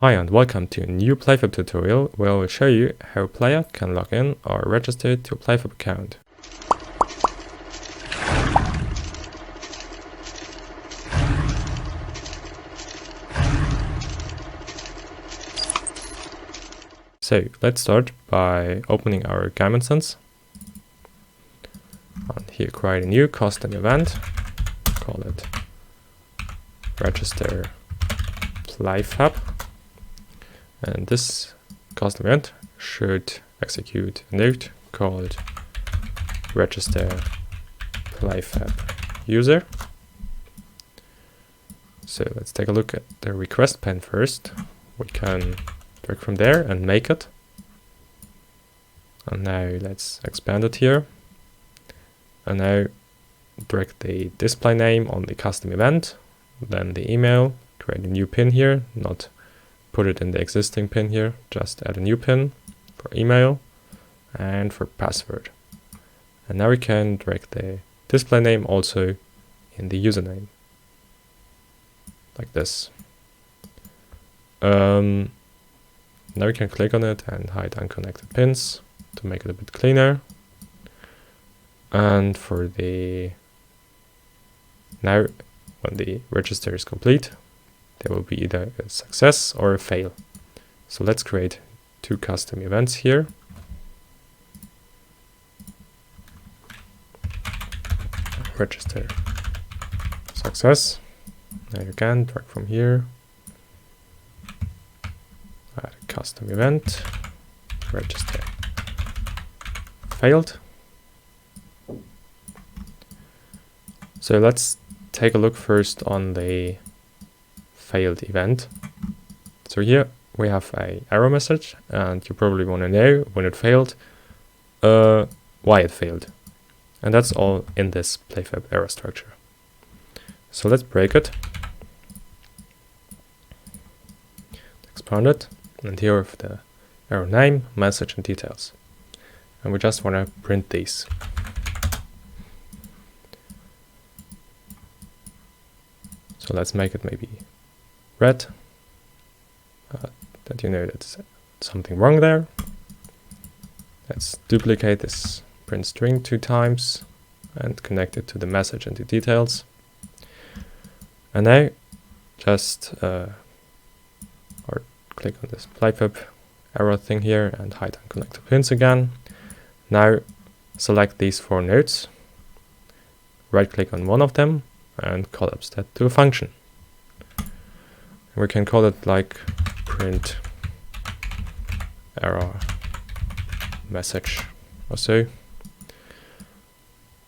Hi and welcome to a new PlayFab tutorial where I will show you how a player can log in or register to a PlayFab account. So let's start by opening our game instance. And here create a new custom event, call it register PlayFab. And this custom event should execute a node called register PlayFab user. So let's take a look at the request pane first. We can drag from there and make it. And now let's expand it here. And now drag the display name on the custom event, then the email, create a new pin here, not put it in the existing pin here, just add a new pin for email and for password. And now we can drag the display name also in the username, like this. Now we can click on it and hide unconnected pins to make it a bit cleaner. And for the now, when the register is complete, there will be either a success or a fail. So let's create two custom events here. Register success. Now you can drag from here. Add a custom event. Register failed. So let's take a look first on the failed event. So here we have a error message, and you probably want to know when it failed, why it failed. And that's all in this PlayFab error structure. So let's break it, expand it, and here we have the error name, message, and details. And we just want to print these. So let's make it maybe red, that you know that's something wrong there. Let's duplicate this print string 2 times and connect it to the message and the details. And now just or click on this PlayFab error thing here and hide unconnected pins again. Now select these 4 nodes, right click on one of them and collapse that to a function. We can call it like print error message or so.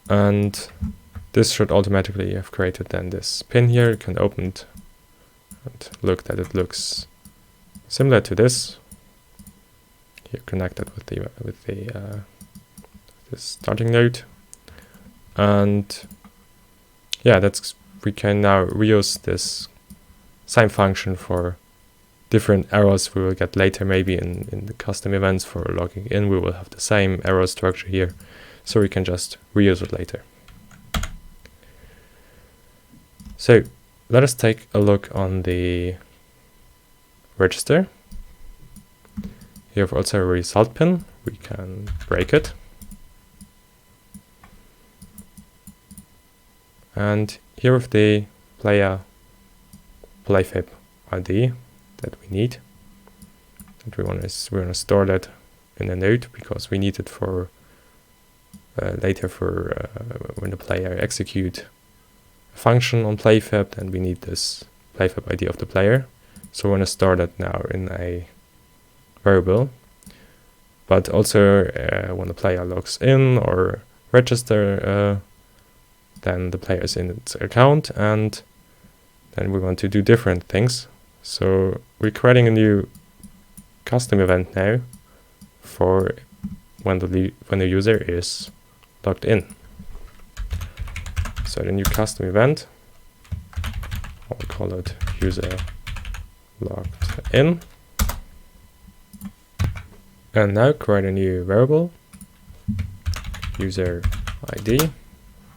And this should automatically have created then this pin here. You can open it and look that it looks similar to this. Here connected with the this starting node. And yeah, we can now reuse this same function for different errors we will get later. Maybe in the custom events for logging in, we will have the same error structure here, so we can just reuse it later. So let us take a look on the register. Here we have also a result pin. We can break it. And here with the player PlayFab ID that we need, that we want to store that in a node because we need it for later for when the player execute a function on PlayFab. Then we need this PlayFab ID of the player. So we want to store that now in a variable. But also when the player logs in or register, then the player is in its account, and then we want to do different things. So we're creating a new custom event now for when the user is logged in. So the new custom event, I'll call it user logged in. And now create a new variable, user ID,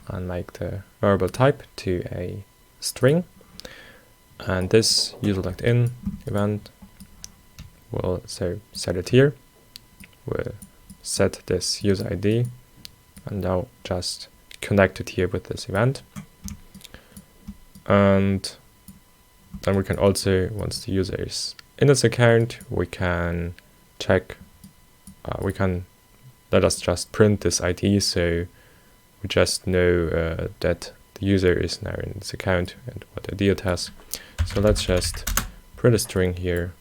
and make the variable type to a string. And this user logged in event we'll set it here. We'll set this user ID and now just connect it here with this event. And then we can also, once the user is in this account, we can check, let us just print this ID, so we just know that the user is now in this account and what ID it has. So let's just print a string here,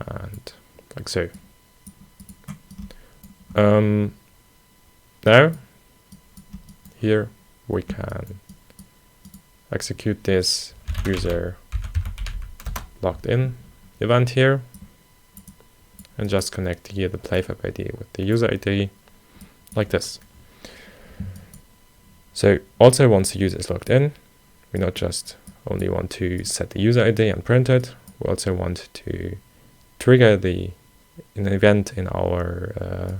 and like so. Now, here we can execute this user logged in event here, and just connect here the PlayFab ID with the user ID, like this. So also once the user is logged in, we not just only want to set the user ID and print it, we also want to trigger an event in our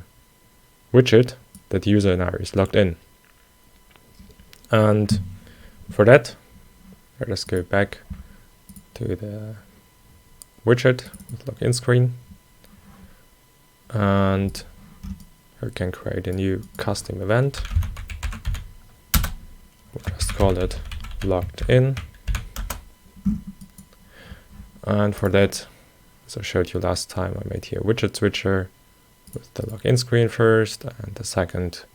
widget that the user now is logged in. And for that, let us go back to the widget with LoggedInScreen, and we can create a new custom event. We'll just call it logged in. And for that, as I showed you last time, I made here a widget switcher with the login screen first, and the second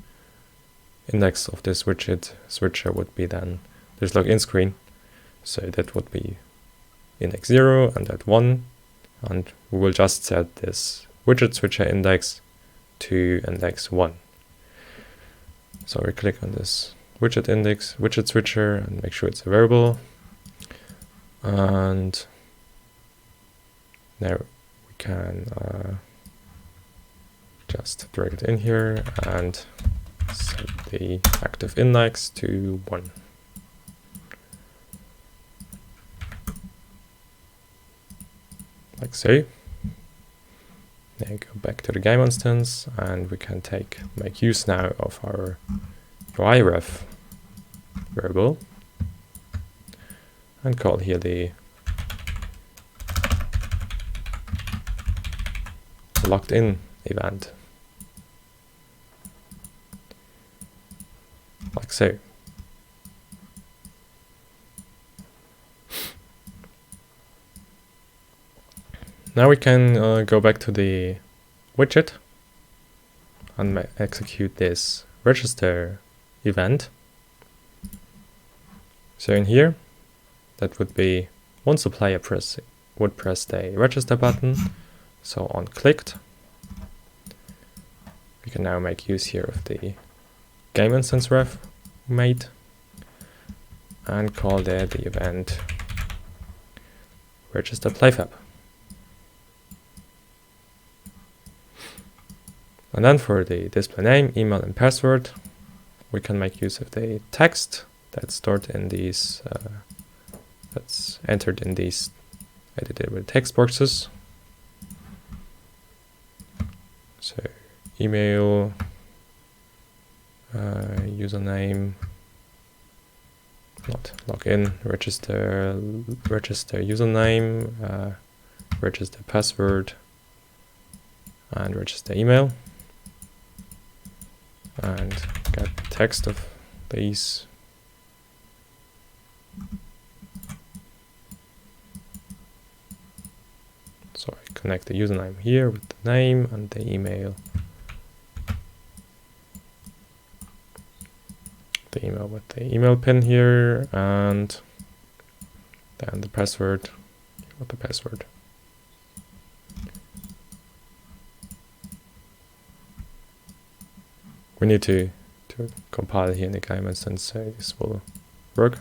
index of this widget switcher would be then this login screen. So that would be index 0 and that 1, and we will just set this widget switcher index to index 1. So we click on this widget switcher and make sure it's a variable, and now we can just drag it in here and set the active index to 1. Like so. Now go back to the game instance, and we can make use now of our UIRef variable and call here the logged in event, like so. Now we can go back to the widget and execute this register event. So in here, that would be once the player would press the register button, so on clicked, we can now make use here of the game instance ref we made and call there the event register PlayFab. And then for the display name, email, and password, we can make use of the text that's stored in these, that's entered in these editable text boxes. So email, username, not login, register username, register password, and register email. And get the text of these. So I connect the username here with the name and the email. The email with the email pin here, and then the password with the password. We need to compile here in the game instance, so this will work.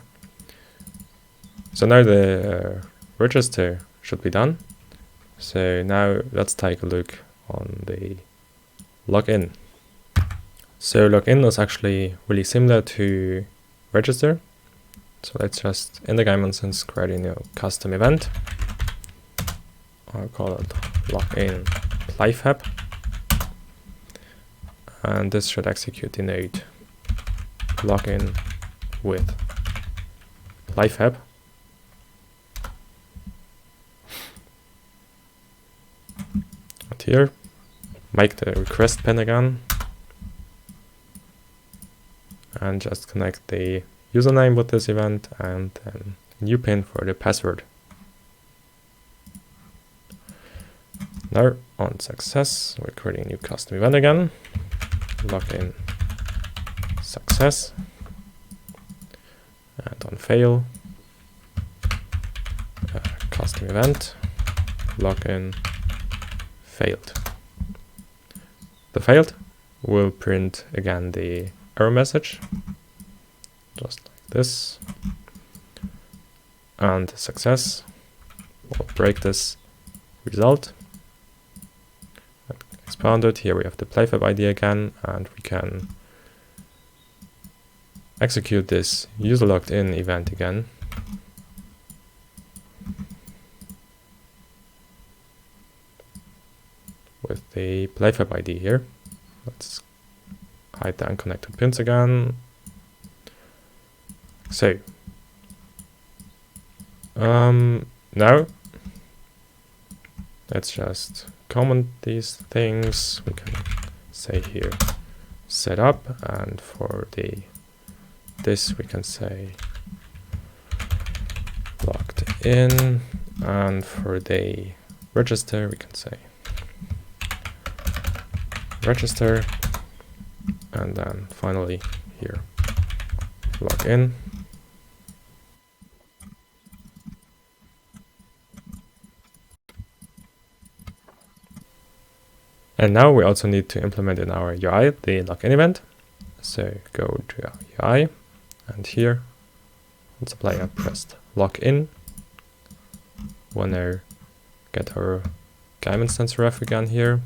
So now the register should be done. So now let's take a look on the login. So login is actually really similar to register. So let's just, in the game instance, create a new custom event. I'll call it login PlayFab. And this should execute the node login with PlayFab. here, make the request pin again, and just connect the username with this event and then a new pin for the password. Now on success, we're creating a new custom event again, login success, and on fail, custom event, login failed. The failed will print again the error message, just like this, and success will break this result. Expand it. Here we have the PlayFab ID again, and we can execute this user logged in event again. With the PlayFab ID here. Let's hide the unconnected pins again. So now let's just comment these things. We can say here setup, and for this we can say logged in, and for the register we can say register, and then finally here log in. And now we also need to implement in our UI the login event. So go to our UI, and here once the player pressed login, wanna get our game instance ref again here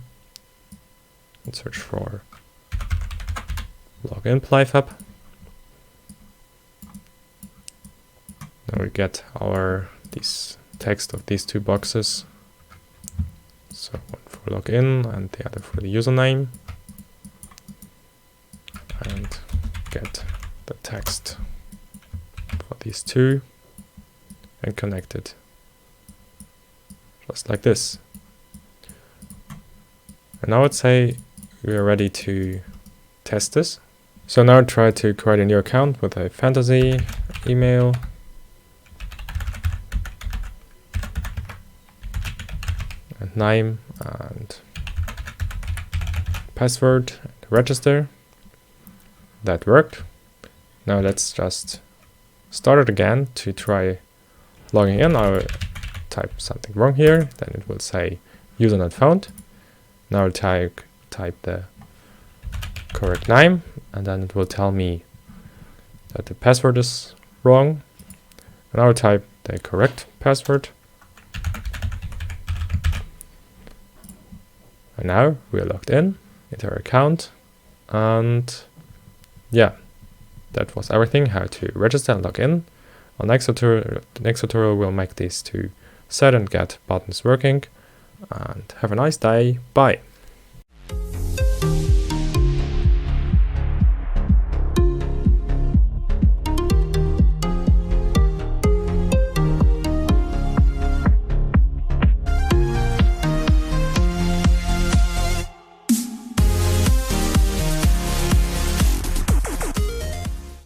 and search for login PlayFab. Now we get this text of these two boxes. So one for login and the other for the username, and get the text for these two and connect it just like this. And now let's say we are ready to test this. So now try to create a new account with a fantasy email. And name and password, and register. That worked. Now let's just start it again to try logging in. I'll type something wrong here, then it will say user not found. Now I'll type the correct name, and then it will tell me that the password is wrong. And I'll type the correct password. And now we are logged in into our account, and yeah, that was everything, how to register and log in. On the next tutorial we'll make these two set and get buttons working, and have a nice day. Bye.